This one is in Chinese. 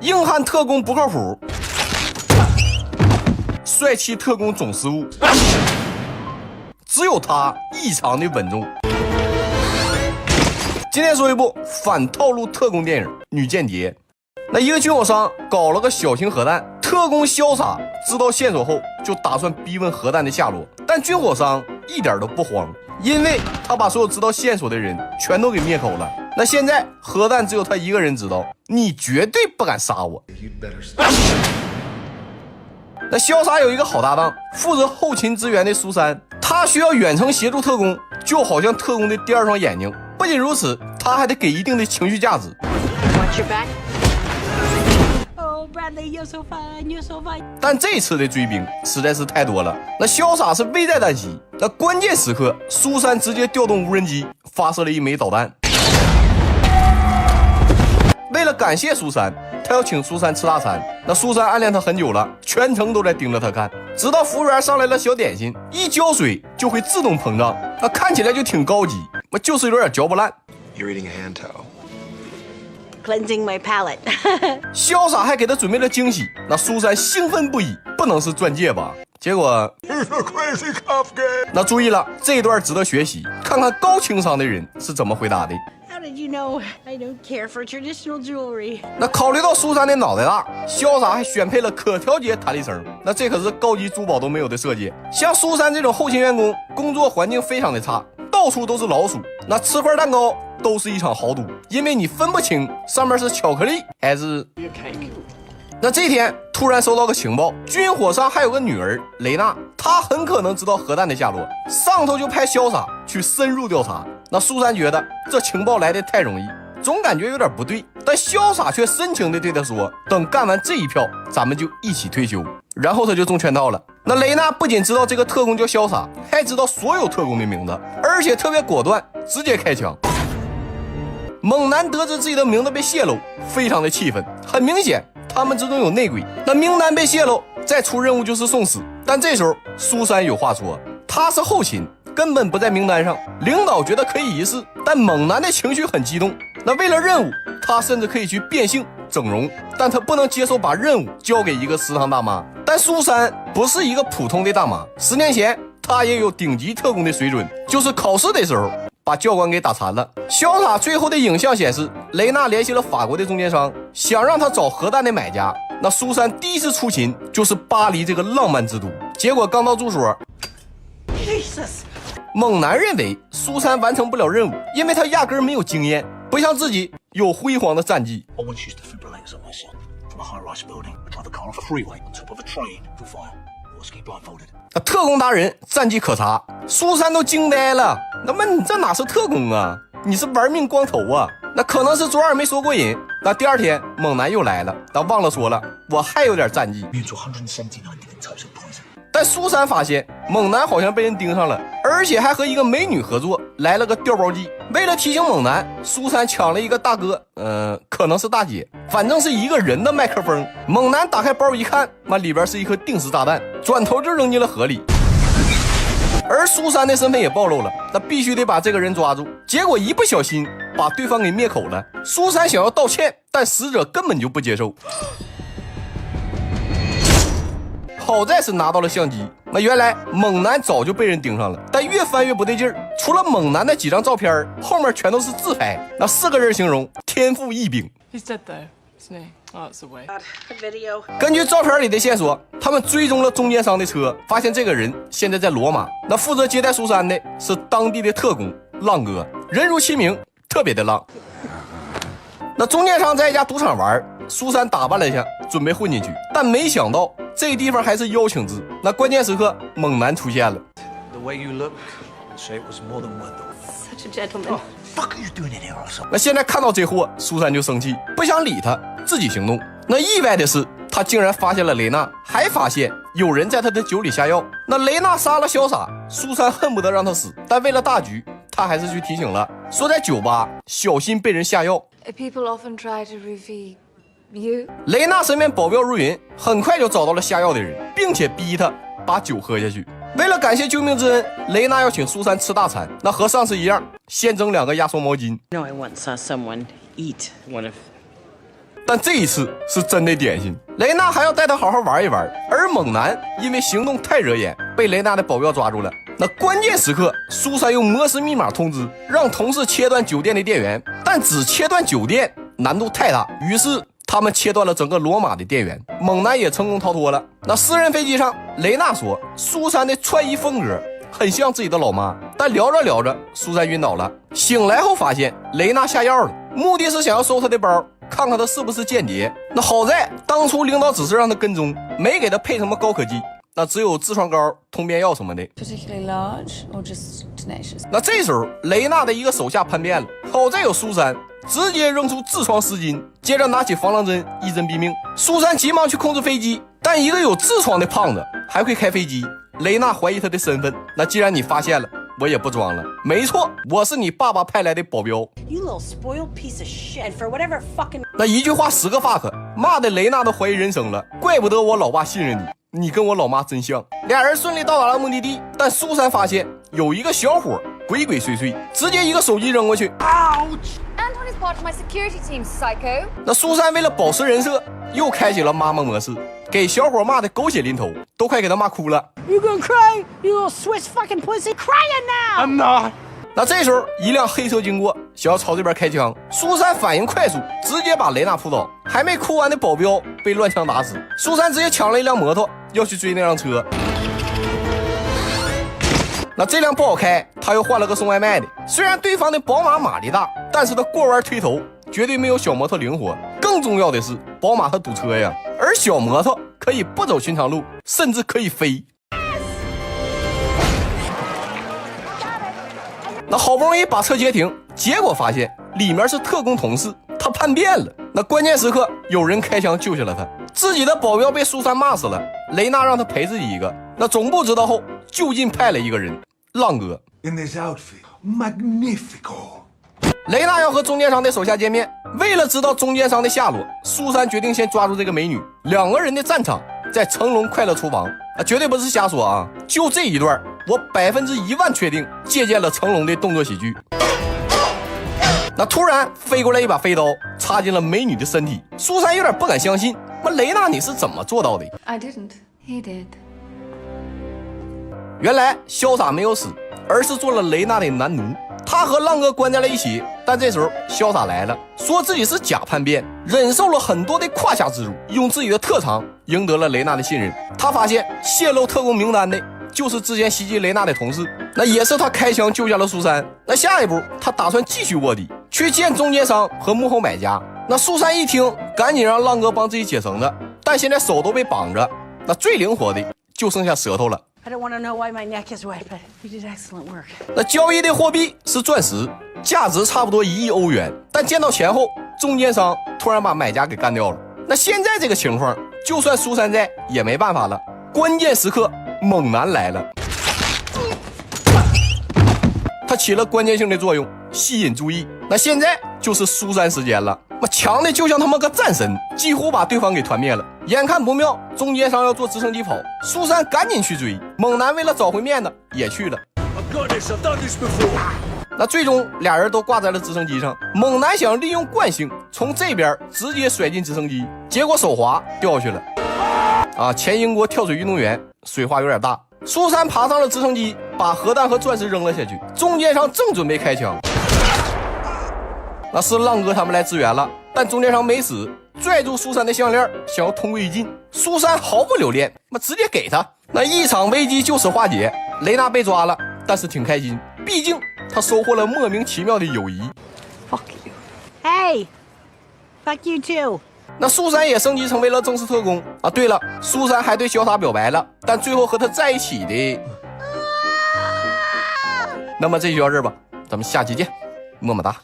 硬汉特工不靠谱，帅气特工总失误，只有他异常的稳重。今天说一部反套路特工电影《女间谍》。那一个军火商搞了个小型核弹，特工潇洒知道线索后就打算逼问核弹的下落，但军火商一点都不慌，因为他把所有知道线索的人全都给灭口了。那现在核弹只有他一个人知道，你绝对不敢杀我。那潇洒有一个好搭档，负责后勤支援的苏珊，他需要远程协助特工，就好像特工的第二双眼睛。不仅如此，他还得给一定的情绪价值。但这次的追兵实在是太多了，那潇洒是危在旦夕。那关键时刻，苏珊直接调动无人机发射了一枚导弹。为了感谢苏珊，他要请苏珊吃大餐。那苏珊暗恋他很久了，全程都在盯着他看，直到服务员上来了小点心，一浇水就会自动膨胀，那看起来就挺高级，就是有点嚼不烂。You're eating a hand towel. Cleansing my palate. 潇洒还给他准备了惊喜，那苏珊兴奋不已，不能是钻戒吧？结果 He's a crazy cop guy. 那注意了，这一段值得学习，看看高情商的人是怎么回答的。How did you know I don't care for traditional jewelry? 那考虑到苏珊的脑袋大，潇洒还选配了可调节弹力绳，那这可是高级珠宝都没有的设计。像苏珊这种后勤员工，工作环境非常的差，到处都是老鼠，那吃块蛋糕都是一场豪赌，因为你分不清上面是巧克力还是。那这天突然收到个情报，军火商还有个女儿雷娜，她很可能知道核弹的下落，上头就派潇洒去深入调查。那苏珊觉得这情报来得太容易，总感觉有点不对，但潇洒却深情地对他说，等干完这一票咱们就一起退休。然后他就中圈套了。那雷娜不仅知道这个特工叫潇洒，还知道所有特工的名字，而且特别果断，直接开枪。猛男得知自己的名字被泄露，非常的气愤，很明显他们之中有内鬼。那名单被泄露，再出任务就是送死。但这时候苏珊有话说，他是后勤，根本不在名单上，领导觉得可以一试，但猛男的情绪很激动，那为了任务他甚至可以去变性整容，但他不能接受把任务交给一个食堂大妈。但苏珊不是一个普通的大妈，10年前她也有顶级特工的水准，就是考试的时候把教官给打残了。潇洒最后的影像显示，雷娜联系了法国的中间商，想让他找核弹的买家。那苏珊第一次出勤就是巴黎这个浪漫之都，结果刚到住所，猛男认为苏珊完成不了任务，因为他压根没有经验，不像自己有辉煌的战绩。I want you to defibrillate on my son from a high-rise building, drive a car off a freeway on top of a train, full fire, or escape blindfolded. 特工达人战绩可查，苏珊都惊呆了。那么你这哪是特工啊，你是玩命光头啊。那可能是昨晚没说过瘾，那第二天猛男又来了，但忘了说了，我还有点战绩。但苏珊发现猛男好像被人盯上了，而且还和一个美女合作，来了个调包计。为了提醒猛男，苏珊抢了一个大哥，可能是大姐，反正是一个人的麦克风。猛男打开包一看，里边是一颗定时炸弹，转头就扔进了河里。而苏珊的身份也暴露了，那必须得把这个人抓住。结果一不小心把对方给灭口了。苏珊想要道歉，但死者根本就不接受。好在是拿到了相机，那原来猛男早就被人盯上了，但越翻越不对劲儿。除了猛男的几张照片，后面全都是自拍，那4个人形容天赋异禀。He's dead though, isn't he? Oh, that's the way. Video. 根据照片里的线索，他们追踪了中间商的车，发现这个人现在在罗马。那负责接待苏珊的是当地的特工浪哥，人如其名，特别的浪。那中间商在一家赌场玩，苏珊打扮了一下，准备混进去，但没想到这地方还是邀请制。那关键时刻，猛男出现了。The way you look, I'd say it was more than worth it. Such a gentleman. Fuck are you doing in here, asshole? 那现在看到这货，苏珊就生气，不想理他，自己行动。那意外的是，他竟然发现了雷娜，还发现有人在他的酒里下药。那雷娜杀了潇洒，苏珊恨不得让他死，但为了大局，他还是去提醒了，说在酒吧小心被人下药。People often try to roofie you. 雷娜身边保镖如云，很快就找到了下药的人，并且逼他把酒喝下去。为了感谢救命之恩，雷娜要请苏珊吃大餐，那和上次一样，先蒸2个压缩毛巾。No, I once saw someone eat one of 但这一次是真的点心。雷娜还要带他好好玩一玩，而猛男因为行动太惹眼，被雷娜的保镖抓住了。那关键时刻，苏珊用摩斯密码通知，让同事切断酒店的电源，但只切断酒店难度太大，于是他们切断了整个罗马的电源，猛男也成功逃脱了。那私人飞机上，雷娜说苏珊的穿衣风格很像自己的老妈，但聊着聊着，苏珊晕倒了。醒来后发现雷娜下药了，目的是想要搜她的包，看看她是不是间谍。那好在当初领导指示让她跟踪，没给她配什么高科技，那只有痔疮膏、通便药什么的。 Particularly large or just tenacious? 那这时候雷娜的一个手下叛变了，好在有苏珊，直接扔出痔疮湿巾，接着拿起防狼针一针毙命。苏珊急忙去控制飞机，但一个有痔疮的胖子还会开飞机，雷娜怀疑他的身份。那既然你发现了，我也不装了，没错，我是你爸爸派来的保镖。 You little spoiled piece of shit. And for whatever fucking 那一句话10个 fuck， 骂的雷娜都怀疑人生了，怪不得我老爸信任你，你跟我老妈真像。俩人顺利到达了目的地，但苏珊发现有一个小伙鬼鬼祟祟，直接一个手机扔过去。Anton is part of my security team, psycho. 那苏珊为了保持人设，又开启了妈妈模式，给小伙骂的狗血淋头，都快给他骂哭了。 You gonna cry? You little Swiss fucking pussy. Crying now. I'm not. 那这时候一辆黑车经过，想要朝这边开枪，苏珊反应快速，直接把雷娜扑倒。还没哭完的保镖被乱枪打死，苏珊直接抢了一辆摩托，要去追那辆车。那这辆不好开，他又换了个送外卖的。虽然对方的宝马马力大，但是他过弯推头绝对没有小摩托灵活。更重要的是，宝马它堵车呀，而小摩托可以不走寻常路，甚至可以飞。那好不容易把车截停，结果发现里面是特工同事，他叛变了。那关键时刻有人开枪救下了他，自己的保镖被苏珊骂死了，雷娜让他陪自己一个。那总部知道后，就近派了一个人，浪哥。 In this outfit, magnifico. 雷娜要和中间商的手下见面，为了知道中间商的下落，苏珊决定先抓住这个美女。两个人的战场在成龙快乐厨房啊，绝对不是瞎说啊！就这一段，我100%确定借鉴了成龙的动作喜剧。那突然飞过来一把飞刀，插进了美女的身体。苏珊有点不敢相信，那雷娜你是怎么做到的？ I didn't. He did. 原来潇洒没有死，而是做了雷娜的男奴。他和浪哥关在了一起，但这时候潇洒来了，说自己是假叛变，忍受了很多的胯下之辱，用自己的特长赢得了雷娜的信任。他发现泄露特工名单的就是之前袭击雷娜的同事，那也是他开枪救下了苏珊。那下一步他打算继续卧底，去见中间商和幕后买家。那苏珊一听，赶紧让浪哥帮自己解绳子，但现在手都被绑着，那最灵活的就剩下舌头了。 I don't want to know why my neck is wet, but you did excellent work. 那交易的货币是钻石，价值差不多1亿欧元。但见到钱后，中间商突然把买家给干掉了。那现在这个情况，就算苏珊在也没办法了。关键时刻，猛男来了，他起了关键性的作用，吸引注意。那现在就是苏珊时间了，那强的就像他妈个战神，几乎把对方给团灭了。眼看不妙，中间商要坐直升机跑，苏珊赶紧去追。猛男为了找回面子，也去了。 I've got this. I've done this before. 那最终俩人都挂在了直升机上。猛男想利用惯性从这边直接甩进直升机，结果手滑掉下去了。啊，前英国跳水运动员水花有点大。苏珊爬上了直升机，把核弹和钻石扔了下去。中间商正准备开枪，那是浪哥他们来支援了，但中间商没死，拽住苏珊的项链，想要同归于尽。苏珊毫不留恋，直接给他。那一场危机就此化解。雷娜被抓了，但是挺开心，毕竟他收获了莫名其妙的友谊。 Fuck you. Hey, fuck you too. 那苏珊也升级成为了正式特工啊！对了，苏珊还对潇洒表白了，但最后和他在一起的。那么这就到这儿吧，咱们下期见，么么哒。